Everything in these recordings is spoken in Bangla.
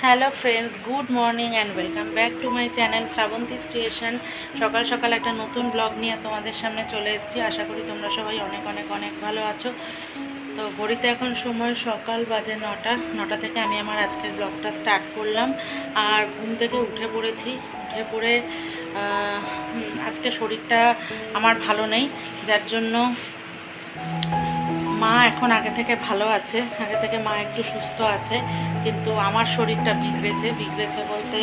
Hello friends, good morning and welcome back to my channel Srabanti's creation. সকাল সকাল একটা নতুন ব্লগ নিয়ে তোমাদের সামনে চলে এসেছি। আশা করি তোমরা সবাই অনেক অনেক অনেক ভালো আছো। তো ঘড়িতে এখন সময় সকাল বাজে 9টা থেকে আমি আমার আজকের ব্লগটা স্টার্ট করলাম। আর ঘুম থেকে উঠে পড়েছি। উঠে পড়ে আজকে শরীরটা আমার ভালো নেই, যার জন্য মা এখন আগে থেকে ভালো আছে, আগে থেকে মা একটু সুস্থ আছে, কিন্তু আমার শরীরটা বিগড়েছে বলতে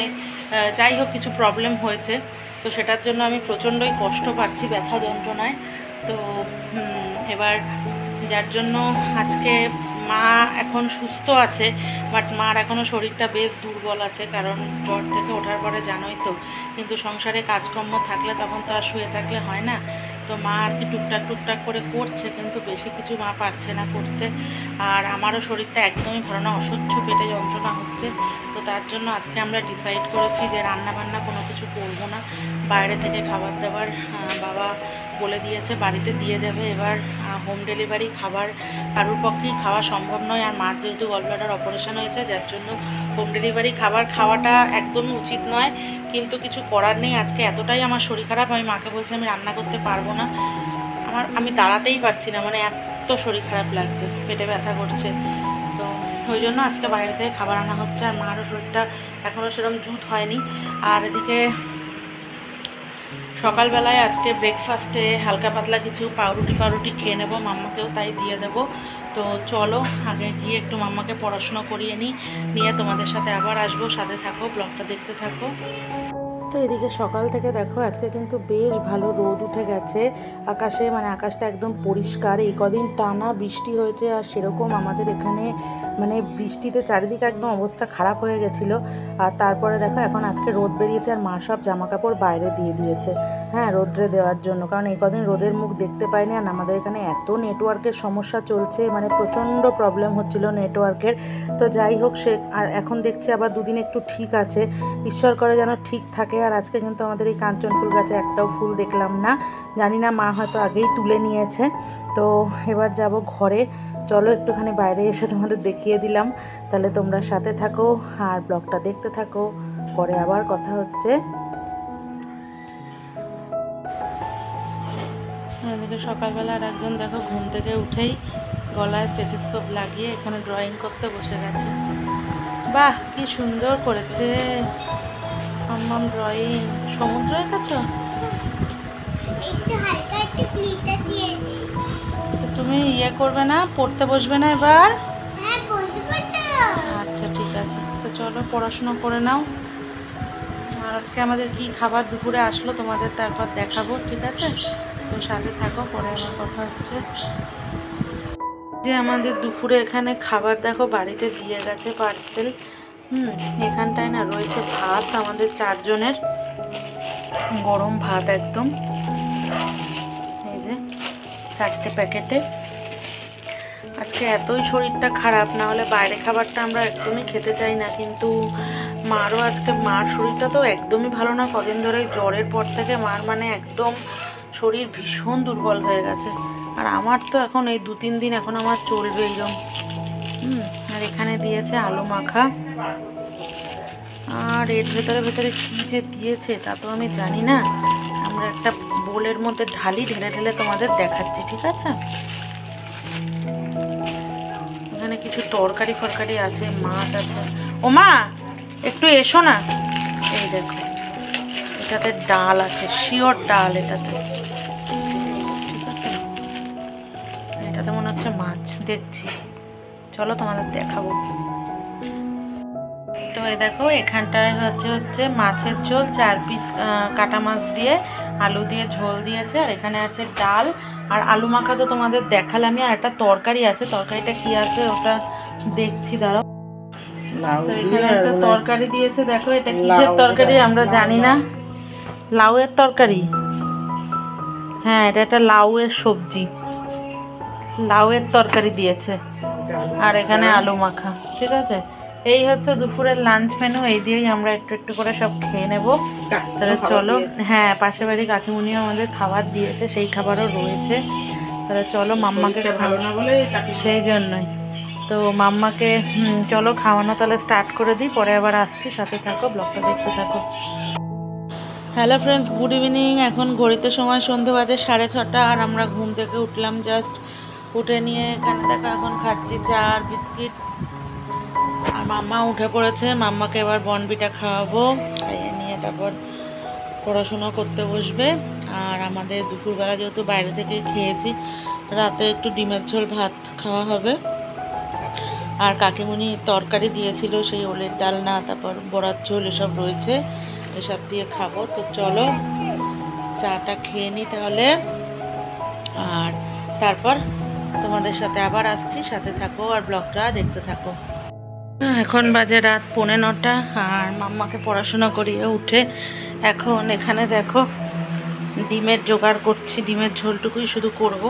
যাই হোক কিছু প্রবলেম হয়েছে। তো সেটার জন্য আমি প্রচণ্ডই কষ্ট পাচ্ছি, ব্যথা যন্ত্রণায়। তো এবার যার জন্য আজকে মা এখন সুস্থ আছে, বাট মার এখনও শরীরটা বেশ দুর্বল আছে, কারণ জ্বর থেকে ওঠার পরে জানোই তো, কিন্তু সংসারে কাজকর্ম থাকলে তখন তো আর শুয়ে থাকলে হয় না। তো মা আর কি টুকটাক করে করছে, কিন্তু বেশি কিছু মা পারছে না করতে। আর আমারও শরীরটা একদমই ভালো না, অসহ্য পেটে যন্ত্রণা হচ্ছে। তো তার জন্য আজকে আমরা ডিসাইড করেছি যে রান্নাবান্না কোনো কিছু করব না, বাইরে থেকে খাবার দাবার বাবা বলে দিয়েছে বাড়িতে দিয়ে যাবে। এবার হোম ডেলিভারি খাবার কারোর পক্ষেই খাওয়া সম্ভব নয়, আর মার যেহেতু গলব্লাডার অপারেশন হয়েছে, যার জন্য হোম ডেলিভারি খাবার খাওয়াটা একদমই উচিত নয়। কিন্তু কিছু করার নেই, আজকে এতটাই আমার শরীর খারাপ, আমি মাকে বলছি আমি রান্না করতে পারবো না, আমি দাঁড়াতেই পারছি না, মানে এত শরীর খারাপ লাগছে, পেটে ব্যথা করছে। তো ওই জন্য আজকে বাইরে থেকে খাবার আনা হচ্ছে। আর মারও শরীরটা এখনও সেরকম জুত হয়নি। আর এদিকে সকালবেলায় আজকে ব্রেকফাস্টে হালকা পাতলা কিছু পাউরুটি খেয়ে নেবো, মাম্মাকেও তাই দিয়ে দেবো। তো চলো আগে গিয়ে একটু মাম্মাকে পড়াশুনো করিয়ে নিয়ে তোমাদের সাথে আবার আসবো, সাথে থাকো, ব্লগটা দেখতে থাকো। তো এদিকে সকাল থেকে দেখো আজকে কিন্তু বেশ ভালো রোদ উঠে গেছে আকাশে, মানে আকাশটা একদম পরিষ্কার। এই কদিন টানা বৃষ্টি হয়েছে, আর সেরকম আমাদের এখানে মানে বৃষ্টিতে চারিদিকে একদম অবস্থা খারাপ হয়ে গেছিলো। আর তারপরে দেখো এখন আজকে রোদ বেরিয়েছে, আর মা সব জামা কাপড় বাইরে দিয়ে দিয়েছে, হ্যাঁ, রোদ্রে দেওয়ার জন্য, কারণ এই কদিন রোদের মুখ দেখতে পাইনি। আর আমাদের এখানে এত নেটওয়ার্কের সমস্যা চলছে, মানে প্রচণ্ড প্রবলেম হচ্ছিল নেটওয়ার্কের। তো যাই হোক, সে এখন দেখছি আবার দুদিন একটু ঠিক আছে, ঈশ্বর করে যেন ঠিক থাকে। আর আজকে কিন্তু আমাদের এই কাঞ্চন ফুল গাছে একটাও ফুল দেখলাম না, জানি না, মা হয়তো আগেই তুলে নিয়েছে। তো এবার যাব ঘরে, চলো একটুখানি বাইরে এসে তোমাদের দেখিয়ে দিলাম, তাহলে তোমরা সাথে থাকো আর ব্লগটা দেখতে থাকো, পরে আবার কথা হচ্ছে। এদিকে সকালবেলা আর একজন দেখো ঘুম থেকে উঠেই গলায় স্টেথোস্কোপ লাগিয়ে এখানে ড্রয়িং করতে বসে গেছে। বাহ, কি সুন্দর করেছে মাম্মাম ড্রয়িং। সমুদ্র এঁকেছো? তো তুমি ইয়ে করবে না, পড়তে বসবে না এবার? আচ্ছা ঠিক আছে, তো চলো পড়াশোনা করে নাও। আর আজকে আমাদের কি খাবার দুপুরে আসলো তোমাদের তারপর দেখাবো, ঠিক আছে? তো সাথে থাকো, পরে আমার কথা হচ্ছে। যে আমাদের দুপুরে এখানে খাবার দেখো বাড়িতে দিয়ে গেছে পার্সেল। এখানটায় না রয়েছে ভাত, আমাদের 4 জনের গরম ভাত একদম, এই যে 4টে প্যাকেটে। আজকে এতই শরীরটা খারাপ, না হলে বাইরে খাবারটা আমরা একদমই খেতে চাই না, কিন্তু মারও আজকে, মার শরীরটা তো একদমই ভালো না, কদিন ধরে জ্বরের পর থেকে মার মানে একদম শরীর ভীষণ দুর্বল হয়ে গেছে। আর আমার তো এখন এই 2-3 দিন এখন আমার চলবে এইরকম। আর এখানে দিয়েছে আলু মাখা, আর এর ভেতরে কী যে দিয়েছে তা তো আমি জানি না। আমরা একটা বোলের মধ্যে ঢেলে তোমাদের দেখাচ্ছি, ঠিক আছে? এখানে কিছু তরকারি আছে, মাছ আছে। ও মা, একটু এসো না, এই দেখো এটাতে ডাল আছে, শিওর ডাল এটাতে, ঠিক আছে? এটাতে মনে হচ্ছে মাছ, দেখছি, চলো তোমাদের দেখাবো। তো এই দেখো এখানটায় হচ্ছে মাছের ঝোল, 4 পিস কাটা মাছ দিয়ে আলু দিয়ে ঝোল দিয়েছে, আর এখানে আছে ডাল আর আলু মাখা তো তোমাদের দেখালামই। আর একটা তরকারি আছে, তরকারিটা কি আছে ওটা দেখছি, দাঁড়াও। তো এখানে একটা তরকারি দিয়েছে, দেখো এটা কিসের তরকারি আমরা জানি না, লাউয়ের তরকারি, হ্যাঁ এটা একটা লাউয়ের সবজি, লাউয়ের তরকারি দিয়েছে, আর এখানে আলু মাখা, ঠিক আছে? এই হচ্ছে দুপুরের লাঞ্চ মেনু, এই দিয়েই আমরা একটু করে সব খেয়ে নেব। তাহলে চলো, হ্যাঁ পাশের বাড়ি কাকিমুনিও আমাদের খাবার দিয়েছে, সেই খাবারও রয়েছে। তাহলে চলো, মাম্মাকে ভালো না বলে সেই জন্যই তো মাম্মাকে চলো খাওয়ানো তাহলে স্টার্ট করে দিই, পরে আবার আসছি, সাথে থাকো, ব্লগটা দেখতে থাকো। Hello friends, good evening. এখন ঘড়িতে সময় সন্ধে বাজে 6:30, আর আমরা ঘুম থেকে উঠলাম জাস্ট। উঠে নিয়ে এখানে দেখো এখন খাচ্ছি চা আর বিস্কিট। আর মাম্মা উঠে পড়েছে, মাম্মাকে এবার বনবিটা খাওয়াবো, খাইয়ে নিয়ে তারপর পড়াশোনা করতে বসবে। আর আমাদের দুপুরবেলা যেহেতু বাইরে থেকে খেয়েছি, রাতে একটু ডিমের ঝোল ভাত খাওয়া হবে। আর কাকিমুনি তরকারি দিয়েছিল, সেই ওলের ডালনা, তারপর বড়ার ঝোল এসব রয়েছে, এসব দিয়ে খাবো। তো চলো চাটা খেয়ে নিই তাহলে, আর তারপর তোমাদের সাথে আবার আসছি, সাথে থাকো আর ব্লগটা দেখতে থাকো। এখন বাজে রাত 9:45, আর মাম্মাকে পড়াশোনা করিয়ে উঠে এখন এখানে দেখো ডিমের জোগাড় করছি। ডিমের ঝোলটুকুই শুধু করব।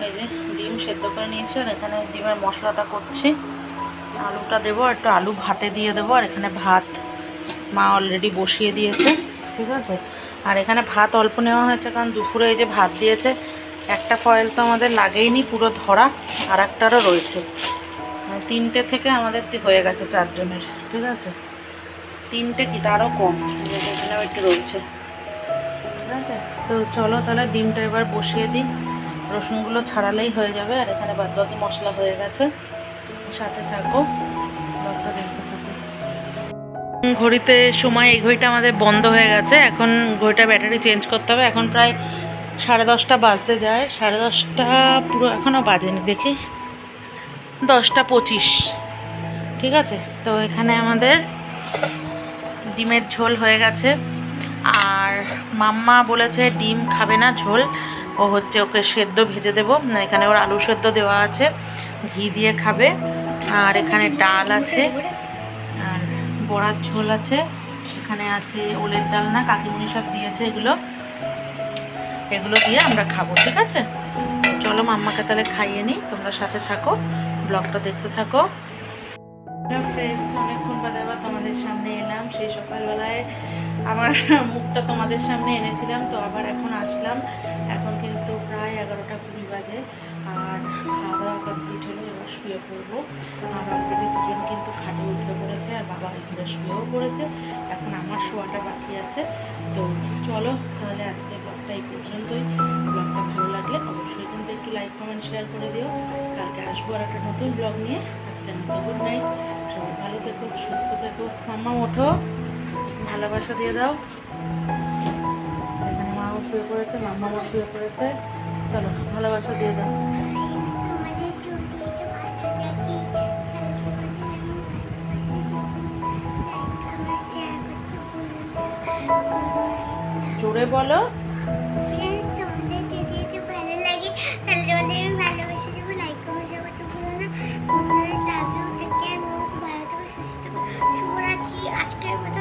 এই যে ডিম সেদ্ধ করে নিয়েছি, আর এখানে ডিমের মশলাটা করছি। আলুটা দেবো, আর একটু আলু ভাতে দিয়ে দেবো। আর এখানে ভাত মা অলরেডি বসিয়ে দিয়েছে, ঠিক আছে। আর এখানে ভাত অল্প নেওয়া হয়েছে, কারণ দুপুরে এই যে ভাত দিয়েছে, একটা ফয়েল তো আমাদের লাগেইনি, পুরো ধরা, আর একটারও রয়েছে। 3টে থেকে আমাদের হয়ে গেছে 4 জনের, ঠিক আছে। 3টে কি তারও কম, এখানেও একটু রয়েছে, ঠিক আছে। তো চলো তাহলে ডিমটা এবার বসিয়ে দিই, রসুনগুলো ছাড়ালেই হয়ে যাবে। আর এখানে বাদবাকি মশলা হয়ে গেছে, সাথে থাকো, ব্লগটা দেখতে থাকো। ঘড়িতে সময়, এই ঘড়িটা আমাদের বন্ধ হয়ে গেছে, এখন ঘড়িটা ব্যাটারি চেঞ্জ করতে হবে। এখন প্রায় 10:30 বাজতে যায়, 10:30 পুরো এখনও বাজেনি, দেখি 10:25, ঠিক আছে। তো এখানে আমাদের ডিমের ঝোল হয়ে গেছে। আর মাম্মা বলেছে ডিম খাবে না ঝোল, ও হচ্ছে ওকে সেদ্ধ ভেজে দেবো। এখানে ওর আলু সেদ্ধ দেওয়া আছে, ঘি দিয়ে খাবে। আর এখানে ডাল আছে, আর বড়ার ঝোল আছে, এখানে আছে ওলের ডাল না, কাকিমুনি সব দিয়েছে, এগুলো দিয়ে আমরা খাবো, ঠিক আছে। চলো মাম্মাকে তাহলে খাইয়ে নিই, তোমরা সাথে থাকো, ব্লগটা দেখতে থাকো। ফ্রেন্ডস, অনেকক্ষণ বাদে আবার তোমাদের সামনে এলাম। সেই সকালবেলায় আমার মুখটা তোমাদের সামনে এনেছিলাম, তো আবার এখন আসলাম। এখন কিন্তু প্রায় 11:20 বাজে, আর খাওয়া দাওয়া কমপ্লিট হলো, এবার শুয়ে পড়বো। আর অলরেডি দুজন কিন্তু খাটে উঠে পড়েছে, আর বাবা এখানে শুয়েও পড়েছে। এখন আমার শোয়াটা বাকি আছে। তো চলো তাহলে আজকে ব্লগটা এই পর্যন্তই। ব্লগটা ভালো লাগলে অবশ্যই কিন্তু একটু লাইক, কমেন্ট, শেয়ার করে দিও। কালকে আসবো আর একটা নতুন ব্লগ নিয়ে। আজকের মতো গুড নাইট, সবাই ভালো থেকো, সুস্থ থেকো। মাম্মা ওঠো, ভালোবাসা দিয়ে দাও। এখানে মাও শুয়ে পড়েছে, মাম্মাও শুয়ে পড়েছে, চলো ভালোবাসা দিয়ে দাও। জোরে বলো। আজকের মতো